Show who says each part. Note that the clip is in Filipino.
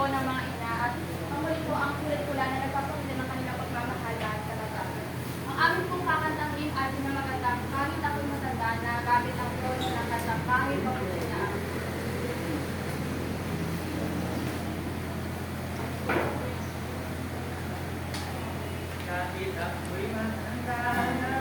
Speaker 1: ng mga ina at mamuli po ang kulit-kula na nagpapakita ng kanilang pagmamahal at kalagayan. Ang aming pong kakantahin ay pinamagatang kahit ako'y matanda na gamit ang tono ng kantang kahit mabuti na ako.
Speaker 2: Kahit ako'y matanda na